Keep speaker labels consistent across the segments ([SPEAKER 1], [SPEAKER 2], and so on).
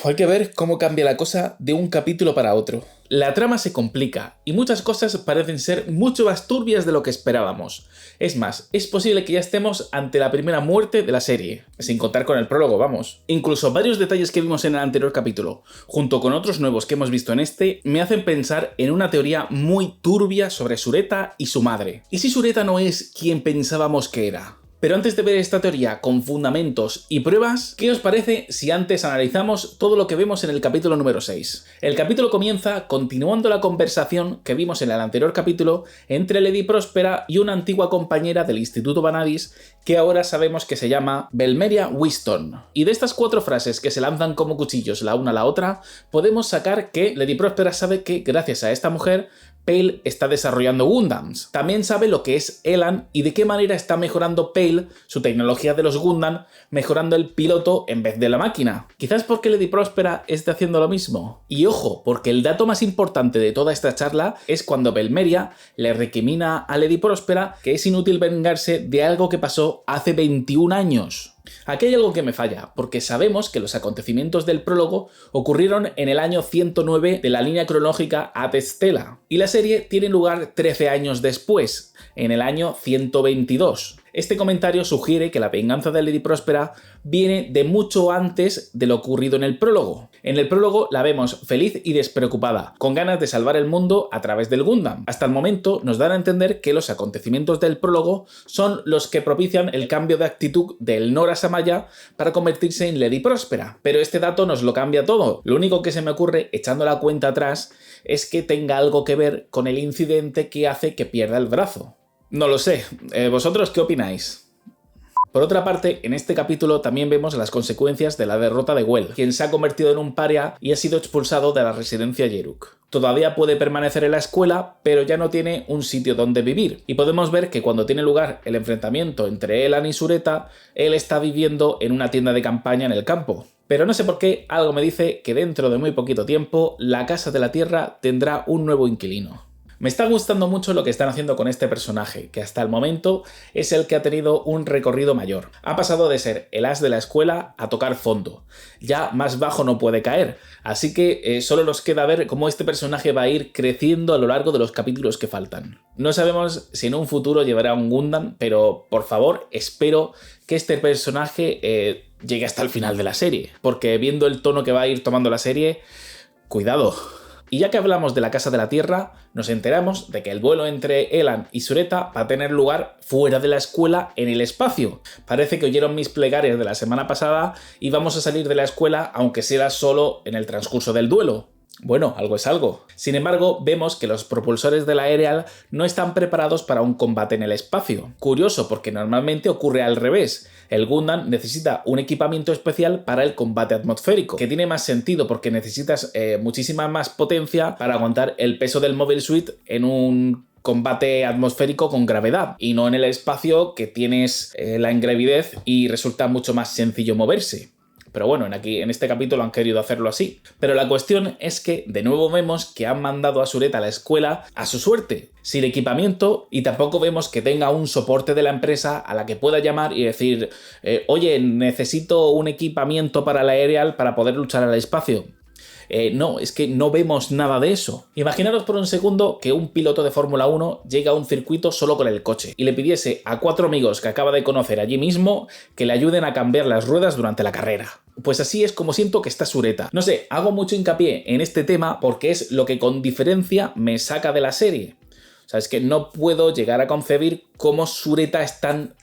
[SPEAKER 1] Hay que ver cómo cambia la cosa de un capítulo para otro. La trama se complica y muchas cosas parecen ser mucho más turbias de lo que esperábamos. Es más, es posible que ya estemos ante la primera muerte de la serie, sin contar con el prólogo, vamos. Incluso varios detalles que vimos en el anterior capítulo, junto con otros nuevos que hemos visto en este, me hacen pensar en una teoría muy turbia sobre Sureta y su madre. ¿Y si Sureta no es quien pensábamos que era? Pero antes de ver esta teoría con fundamentos y pruebas, ¿qué os parece si antes analizamos todo lo que vemos en el capítulo número 6? El capítulo comienza continuando la conversación que vimos en el anterior capítulo entre Lady Próspera y una antigua compañera del Instituto Vanadis que ahora sabemos que se llama Belmeria Whiston. Y de estas 4 frases que se lanzan como cuchillos la una a la otra, podemos sacar que Lady Próspera sabe que gracias a esta mujer Pale está desarrollando Gundams. También sabe lo que es Elan y de qué manera está mejorando Pale su tecnología de los Gundam, mejorando el piloto en vez de la máquina. Quizás porque Lady Próspera esté haciendo lo mismo. Y ojo, porque el dato más importante de toda esta charla es cuando Belmeria le recrimina a Lady Próspera que es inútil vengarse de algo que pasó hace 21 años. Aquí hay algo que me falla, porque sabemos que los acontecimientos del prólogo ocurrieron en el año 109 de la línea cronológica Ad Stella, y la serie tiene lugar 13 años después, en el año 122. Este comentario sugiere que la venganza de Lady Próspera viene de mucho antes de lo ocurrido en el prólogo. En el prólogo la vemos feliz y despreocupada, con ganas de salvar el mundo a través del Gundam. Hasta el momento nos dan a entender que los acontecimientos del prólogo son los que propician el cambio de actitud del Nora Samaya para convertirse en Lady Próspera. Pero este dato nos lo cambia todo. Lo único que se me ocurre, echando la cuenta atrás, es que tenga algo que ver con el incidente que hace que pierda el brazo. No lo sé. ¿Vosotros qué opináis? Por otra parte, en este capítulo también vemos las consecuencias de la derrota de Well, quien se ha convertido en un paria y ha sido expulsado de la residencia Yeruk. Todavía puede permanecer en la escuela, pero ya no tiene un sitio donde vivir. Y podemos ver que cuando tiene lugar el enfrentamiento entre Elan y Sureta, él está viviendo en una tienda de campaña en el campo. Pero no sé por qué, algo me dice que dentro de muy poquito tiempo, la Casa de la Tierra tendrá un nuevo inquilino. Me está gustando mucho lo que están haciendo con este personaje, que hasta el momento es el que ha tenido un recorrido mayor. Ha pasado de ser el as de la escuela a tocar fondo. Ya más bajo no puede caer, así que solo nos queda ver cómo este personaje va a ir creciendo a lo largo de los capítulos que faltan. No sabemos si en un futuro llevará un Gundam, pero por favor espero que este personaje llegue hasta el final de la serie, porque viendo el tono que va a ir tomando la serie, cuidado. Y ya que hablamos de la Casa de la Tierra, nos enteramos de que el vuelo entre Elan y Sureta va a tener lugar fuera de la escuela en el espacio. Parece que oyeron mis plegarias de la semana pasada y vamos a salir de la escuela aunque sea solo en el transcurso del duelo. Bueno, algo es algo. Sin embargo, vemos que los propulsores de la Aerial no están preparados para un combate en el espacio. Curioso, porque normalmente ocurre al revés. El Gundam necesita un equipamiento especial para el combate atmosférico, que tiene más sentido porque necesitas muchísima más potencia para aguantar el peso del Mobile Suit en un combate atmosférico con gravedad, y no en el espacio que tienes la ingravidez y resulta mucho más sencillo moverse. Pero bueno, en este capítulo han querido hacerlo así. Pero la cuestión es que de nuevo vemos que han mandado a Sureta a la escuela a su suerte, sin equipamiento, y tampoco vemos que tenga un soporte de la empresa a la que pueda llamar y decir oye, necesito un equipamiento para la Aerial para poder luchar al espacio. No, es que no vemos nada de eso. Imaginaros por un segundo que un piloto de Fórmula 1 llega a un circuito solo con el coche y le pidiese a 4 amigos que acaba de conocer allí mismo que le ayuden a cambiar las ruedas durante la carrera. Pues así es como siento que está Sureta. No sé, hago mucho hincapié en este tema porque es lo que con diferencia me saca de la serie. O sea, es que no puedo llegar a concebir cómo Sureta es tan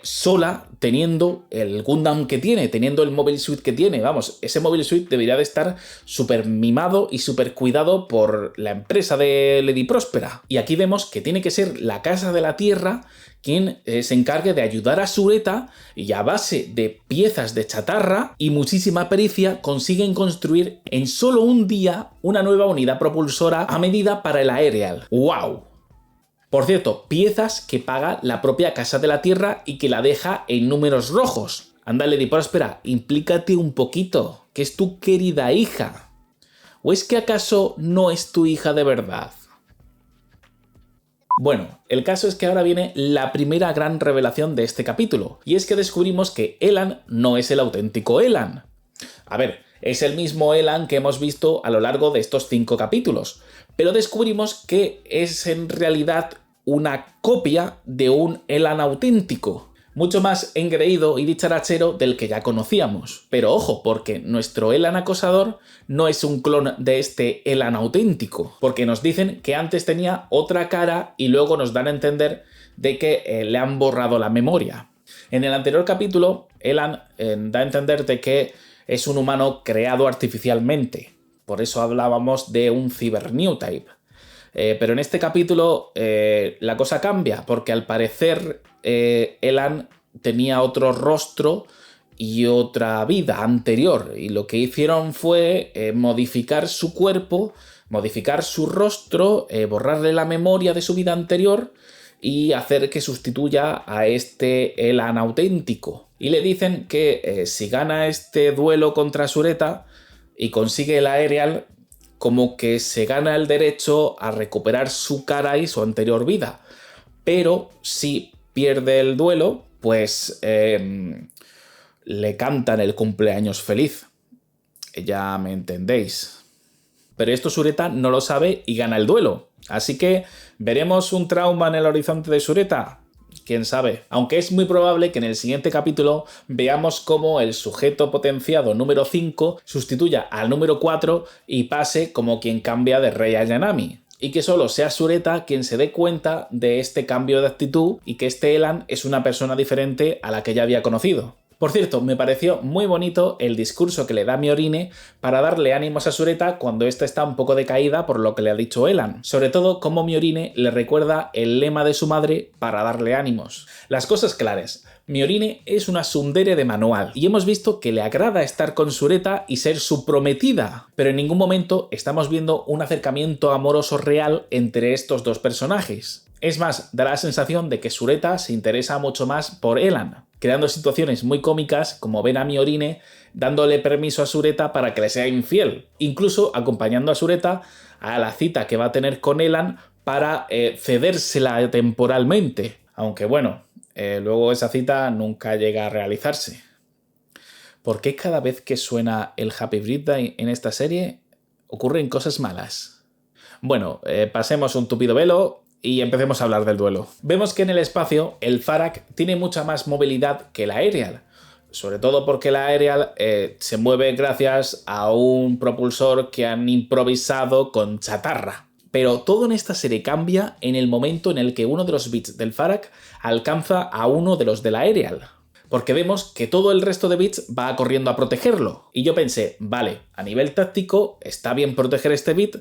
[SPEAKER 1] sola teniendo el Gundam que tiene, teniendo el Mobile Suit que tiene. Vamos, ese Mobile Suit debería de estar súper mimado y súper cuidado por la empresa de Lady Próspera. Y aquí vemos que tiene que ser la Casa de la Tierra quien se encargue de ayudar a Sureta, y a base de piezas de chatarra y muchísima pericia consiguen construir en solo un día una nueva unidad propulsora a medida para el Aerial. ¡Wow! Por cierto, piezas que paga la propia Casa de la Tierra y que la deja en números rojos. Anda, Lady Próspera, implícate un poquito, que es tu querida hija. ¿O es que acaso no es tu hija de verdad? Bueno, el caso es que ahora viene la primera gran revelación de este capítulo, y es que descubrimos que Elan no es el auténtico Elan. A ver, es el mismo Elan que hemos visto a lo largo de estos 5 capítulos, pero descubrimos que es en realidad una copia de un Elan auténtico, mucho más engreído y dicharachero del que ya conocíamos. Pero ojo, porque nuestro Elan acosador no es un clon de este Elan auténtico, porque nos dicen que antes tenía otra cara y luego nos dan a entender de que le han borrado la memoria. En el anterior capítulo, Elan da a entender de que es un humano creado artificialmente, por eso hablábamos de un Cyber-Newtype. Pero en este capítulo la cosa cambia, porque al parecer Elan tenía otro rostro y otra vida anterior, y lo que hicieron fue modificar su cuerpo, modificar su rostro, borrarle la memoria de su vida anterior y hacer que sustituya a este Elan auténtico. Y le dicen que si gana este duelo contra Sureta y consigue el Aerial, como que se gana el derecho a recuperar su cara y su anterior vida. Pero si pierde el duelo, pues le cantan el cumpleaños feliz. Ya me entendéis. Pero esto Sureta no lo sabe y gana el duelo. Así que, ¿veremos un trauma en el horizonte de Sureta? Quién sabe. Aunque es muy probable que en el siguiente capítulo veamos cómo el sujeto potenciado número 5 sustituya al número 4 y pase como quien cambia de Rey a Yanami. Y que solo sea Sureta quien se dé cuenta de este cambio de actitud y que este Elan es una persona diferente a la que ya había conocido. Por cierto, me pareció muy bonito el discurso que le da Miorine para darle ánimos a Sureta cuando ésta está un poco decaída por lo que le ha dicho Elan. Sobre todo cómo Miorine le recuerda el lema de su madre para darle ánimos. Las cosas claras. Miorine es una tsundere de manual y hemos visto que le agrada estar con Sureta y ser su prometida, pero en ningún momento estamos viendo un acercamiento amoroso real entre estos dos personajes. Es más, da la sensación de que Sureta se interesa mucho más por Elan, creando situaciones muy cómicas como ver a Miorine dándole permiso a Sureta para que le sea infiel, incluso acompañando a Sureta a la cita que va a tener con Elan para cedérsela temporalmente, aunque bueno, luego esa cita nunca llega a realizarse. ¿Por qué cada vez que suena el Happy Birthday en esta serie ocurren cosas malas? Bueno, pasemos un tupido velo y empecemos a hablar del duelo. Vemos que en el espacio el Farak tiene mucha más movilidad que el Aerial, sobre todo porque el Aerial se mueve gracias a un propulsor que han improvisado con chatarra. Pero todo en esta serie cambia en el momento en el que uno de los bits del Farak alcanza a uno de los del Aerial. Porque vemos que todo el resto de bits va corriendo a protegerlo. Y yo pensé, vale, a nivel táctico está bien proteger este bit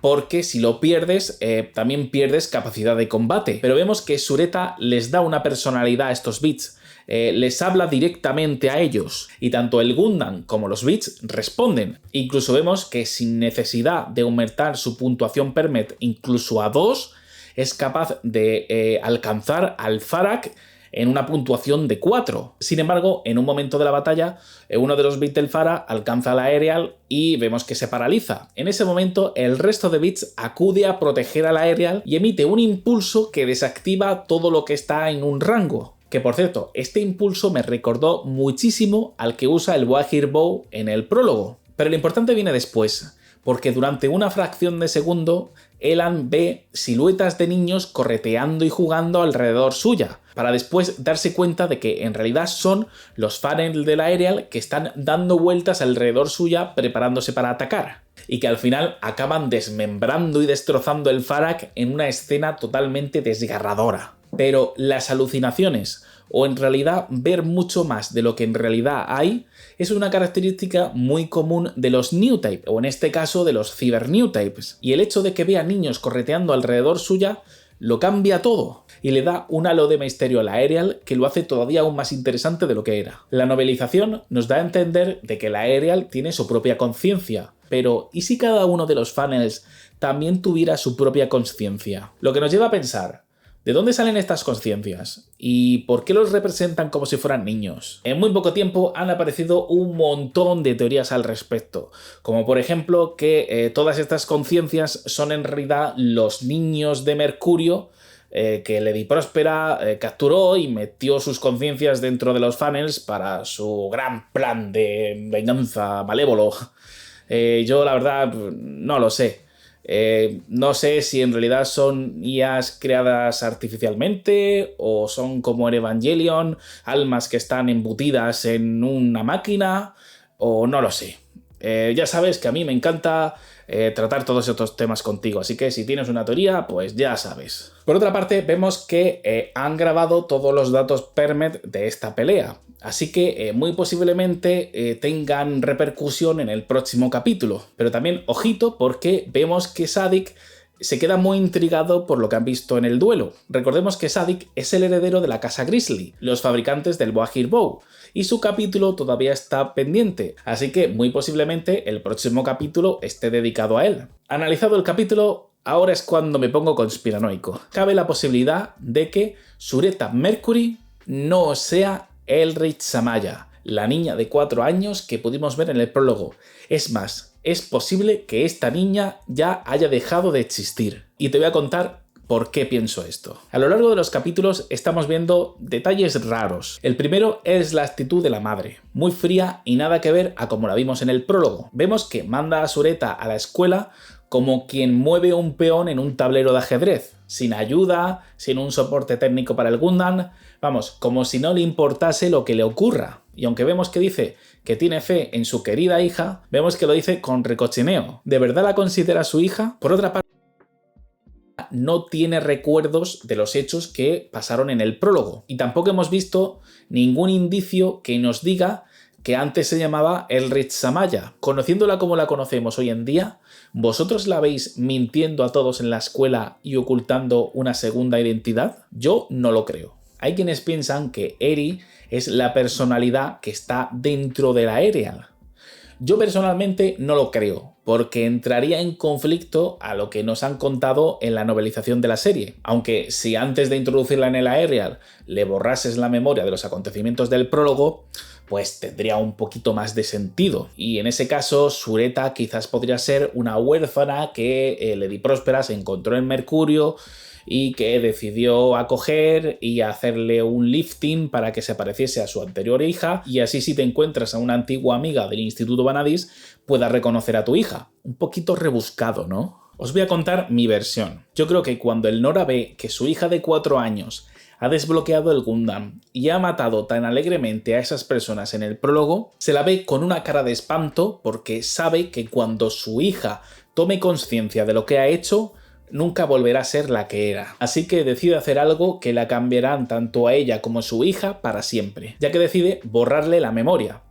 [SPEAKER 1] porque si lo pierdes, también pierdes capacidad de combate. Pero vemos que Sureta les da una personalidad a estos bits. Les habla directamente a ellos y tanto el Gundam como los bits responden. Incluso vemos que sin necesidad de aumentar su puntuación permet incluso a 2, es capaz de alcanzar al Farak en una puntuación de 4. Sin embargo, en un momento de la batalla, uno de los bits del Farak alcanza la Aerial y vemos que se paraliza. En ese momento, el resto de bits acude a proteger a la Aerial y emite un impulso que desactiva todo lo que está en un rango. Que por cierto, este impulso me recordó muchísimo al que usa el Wahir Bow en el prólogo. Pero lo importante viene después, porque durante una fracción de segundo, Elan ve siluetas de niños correteando y jugando alrededor suya, para después darse cuenta de que en realidad son los funnels del Aerial que están dando vueltas alrededor suya preparándose para atacar, y que al final acaban desmembrando y destrozando el Farak en una escena totalmente desgarradora. Pero las alucinaciones, o en realidad ver mucho más de lo que en realidad hay, es una característica muy común de los Newtype, o en este caso de los Cyber-Newtypes. Y el hecho de que vea niños correteando alrededor suya lo cambia todo y le da un halo de misterio al Aerial que lo hace todavía aún más interesante de lo que era. La novelización nos da a entender de que el Aerial tiene su propia conciencia, pero ¿y si cada uno de los funnels también tuviera su propia conciencia? Lo que nos lleva a pensar, ¿de dónde salen estas conciencias? ¿Y por qué los representan como si fueran niños? En muy poco tiempo han aparecido un montón de teorías al respecto, como por ejemplo que todas estas conciencias son en realidad los niños de Mercurio que Lady Próspera capturó y metió sus conciencias dentro de los funnels para su gran plan de venganza malévolo. Yo la verdad no lo sé. No sé si en realidad son IAs creadas artificialmente o son como en Evangelion, almas que están embutidas en una máquina, o no lo sé. Ya sabes que a mí me encanta tratar todos estos temas contigo, así que si tienes una teoría, pues ya sabes. Por otra parte, vemos que han grabado todos los datos permet de esta pelea, así que muy posiblemente tengan repercusión en el próximo capítulo. Pero también, ojito, porque vemos que Sadik se queda muy intrigado por lo que han visto en el duelo. Recordemos que Sadik es el heredero de la casa Grizzly, los fabricantes del Boagir Bow, y su capítulo todavía está pendiente, así que muy posiblemente el próximo capítulo esté dedicado a él. Analizado el capítulo, ahora es cuando me pongo conspiranoico. Cabe la posibilidad de que Sureta Mercury no sea Elrich Samaya, la niña de 4 años que pudimos ver en el prólogo. Es más, es posible que esta niña ya haya dejado de existir. Y te voy a contar por qué pienso esto. A lo largo de los capítulos estamos viendo detalles raros. El primero es la actitud de la madre, muy fría y nada que ver a como la vimos en el prólogo. Vemos que manda a Sureta a la escuela como quien mueve un peón en un tablero de ajedrez, sin ayuda, sin un soporte técnico para el Gundam, vamos, como si no le importase lo que le ocurra. Y aunque vemos que dice que tiene fe en su querida hija, vemos que lo dice con recochineo. ¿De verdad la considera su hija? Por otra parte, no tiene recuerdos de los hechos que pasaron en el prólogo. Y tampoco hemos visto ningún indicio que nos diga que antes se llamaba Elrich Samaya. Conociéndola como la conocemos hoy en día, ¿vosotros la veis mintiendo a todos en la escuela y ocultando una segunda identidad? Yo no lo creo. Hay quienes piensan que Eri es la personalidad que está dentro de la Aerial. Yo personalmente no lo creo, porque entraría en conflicto a lo que nos han contado en la novelización de la serie. Aunque si antes de introducirla en el Aerial le borrases la memoria de los acontecimientos del prólogo, pues tendría un poquito más de sentido. Y en ese caso, Sureta quizás podría ser una huérfana que Lady Próspera se encontró en Mercurio y que decidió acoger y hacerle un lifting para que se pareciese a su anterior hija, y así si te encuentras a una antigua amiga del Instituto Vanadis puedas reconocer a tu hija. Un poquito rebuscado, ¿no? Os voy a contar mi versión. Yo creo que cuando el Nora ve que su hija de 4 años ha desbloqueado el Gundam y ha matado tan alegremente a esas personas en el prólogo, se la ve con una cara de espanto porque sabe que cuando su hija tome conciencia de lo que ha hecho, nunca volverá a ser la que era. Así que decide hacer algo que la cambiarán tanto a ella como a su hija para siempre, ya que decide borrarle la memoria,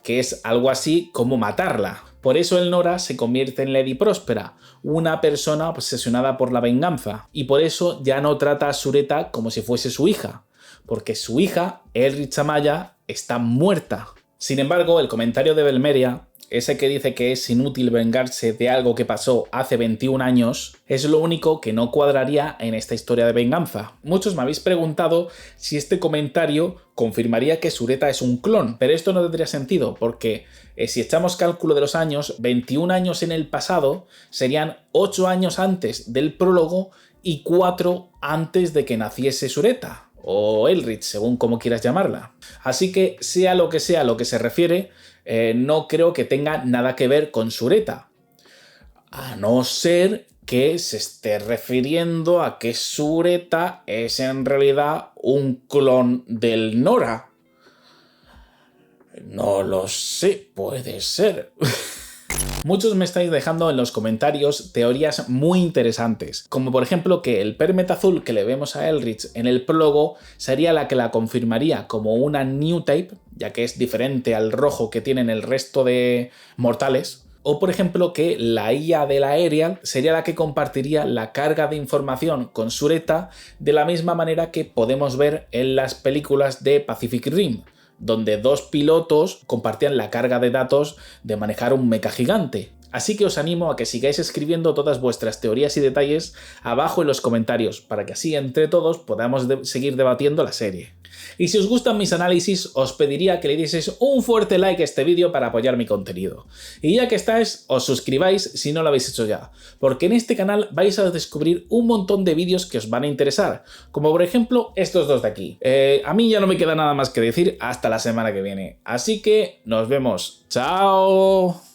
[SPEAKER 1] que es algo así como matarla. Por eso el Nora se convierte en Lady Próspera, una persona obsesionada por la venganza, y por eso ya no trata a Sureta como si fuese su hija, porque su hija, Elrich Samaya, está muerta. Sin embargo, el comentario de Belmeria, ese que dice que es inútil vengarse de algo que pasó hace 21 años, es lo único que no cuadraría en esta historia de venganza. Muchos me habéis preguntado si este comentario confirmaría que Sureta es un clon, pero esto no tendría sentido, porque si echamos cálculo de los años, 21 años en el pasado serían 8 años antes del prólogo y 4 antes de que naciese Sureta, o Elrich, según como quieras llamarla. Así que, sea lo que se refiere, no creo que tenga nada que ver con Sureta, a no ser que se esté refiriendo a que Sureta es en realidad un clon del Nora. No lo sé, puede ser. Muchos me estáis dejando en los comentarios teorías muy interesantes, como por ejemplo que el permet azul que le vemos a Elrich en el prólogo sería la que la confirmaría como una new type, ya que es diferente al rojo que tienen el resto de mortales. O por ejemplo que la IA de la Aerial sería la que compartiría la carga de información con Sureta de la misma manera que podemos ver en las películas de Pacific Rim, donde 2 pilotos compartían la carga de datos de manejar un mecha gigante. Así que os animo a que sigáis escribiendo todas vuestras teorías y detalles abajo en los comentarios, para que así entre todos podamos seguir debatiendo la serie. Y si os gustan mis análisis, os pediría que le dieseis un fuerte like a este vídeo para apoyar mi contenido. Y ya que estáis, os suscribáis si no lo habéis hecho ya, porque en este canal vais a descubrir un montón de vídeos que os van a interesar, como por ejemplo estos dos de aquí. A mí ya no me queda nada más que decir hasta la semana que viene, así que nos vemos. ¡Chao!